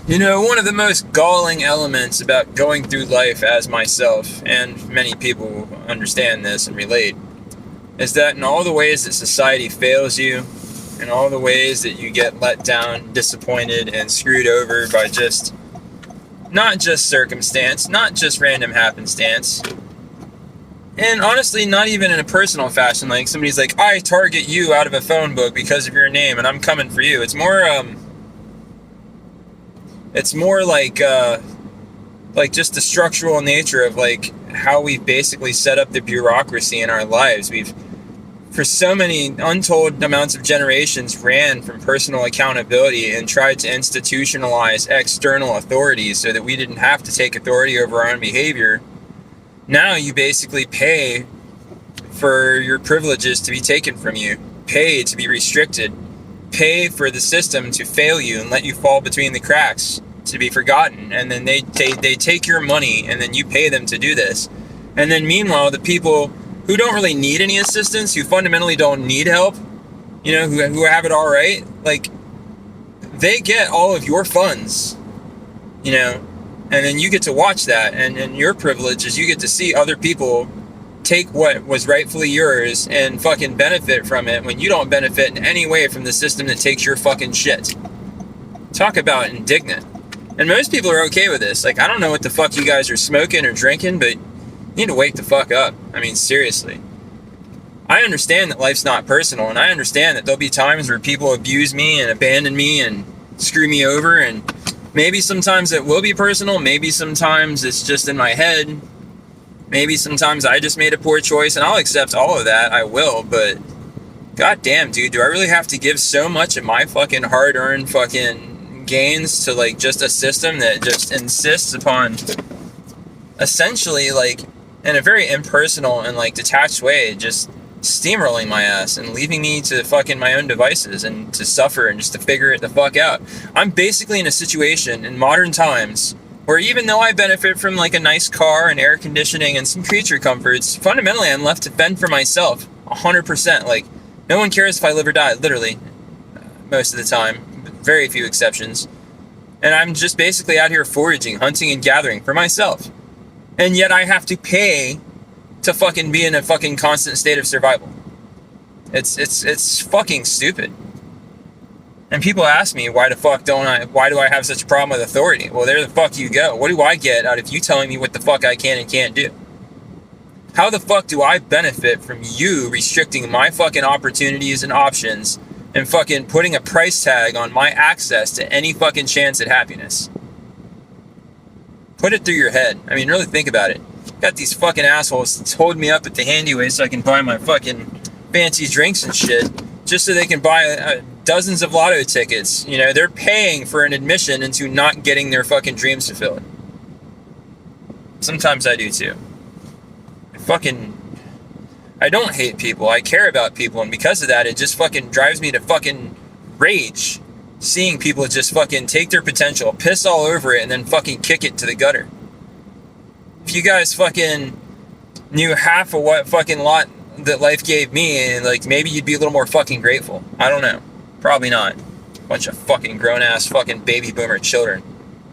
You know, one of the most galling elements about going through life as myself, and many people understand this and relate, is that in all the ways that society fails you, in all the ways that you get let down, disappointed, and screwed over by just, not just circumstance, not just random happenstance, and honestly, not even in a personal fashion, like somebody's like, I target you out of a phone book because of your name and I'm coming for you. It's more like just the structural nature of like how we've basically set up the bureaucracy in our lives. We've, for so many untold amounts of generations, ran from personal accountability and tried to institutionalize external authorities so that we didn't have to take authority over our own behavior. Now you basically pay for your privileges to be taken from you, pay to be restricted, pay for the system to fail you and let you fall between the cracks, to be forgotten, and then they take your money and then you pay them to do this. And then meanwhile, the people who don't really need any assistance, who fundamentally don't need help, you know, who have it all right, like, they get all of your funds, you know, and then you get to watch that, and your privilege is you get to see other people take what was rightfully yours and fucking benefit from it when you don't benefit in any way from the system that takes your fucking shit. Talk about indignant. And most people are okay with this. Like, I don't know what the fuck you guys are smoking or drinking, but you need to wake the fuck up. I mean, seriously. I understand that life's not personal, and I understand that there'll be times where people abuse me and abandon me and screw me over, and maybe sometimes it will be personal, maybe sometimes it's just in my head, maybe sometimes I just made a poor choice, and I'll accept all of that, I will, but goddamn, dude, do I really have to give so much of my fucking hard-earned fucking gains to like just a system that just insists upon essentially, like, in a very impersonal and like detached way, just steamrolling my ass and leaving me to fucking my own devices and to suffer and just to figure it the fuck out? I'm basically in a situation in modern times where even though I benefit from like a nice car and air conditioning and some creature comforts, fundamentally I'm left to fend for myself 100%. Like, no one cares if I live or die, literally, most of the time. Very few exceptions. And I'm just basically out here foraging, hunting, and gathering for myself. And yet I have to pay to fucking be in a fucking constant state of survival. It's fucking stupid. And people ask me, why do I have such a problem with authority? Well, there the fuck you go. What do I get out of you telling me what the fuck I can and can't do? How the fuck do I benefit from you restricting my fucking opportunities and options and fucking putting a price tag on my access to any fucking chance at happiness? Put it through your head. I mean, really think about it. Got these fucking assholes holding me up at the handyway so I can buy my fucking fancy drinks and shit, just so they can buy dozens of lotto tickets. You know, they're paying for an admission into not getting their fucking dreams fulfilled. Sometimes I do too. I don't hate people. I care about people, and because of that, it just fucking drives me to fucking rage seeing people just fucking take their potential, piss all over it, and then fucking kick it to the gutter. If you guys fucking knew half of what fucking lot that life gave me, and like, maybe you'd be a little more fucking grateful. I don't know. Probably not. Bunch of fucking grown-ass fucking baby boomer children.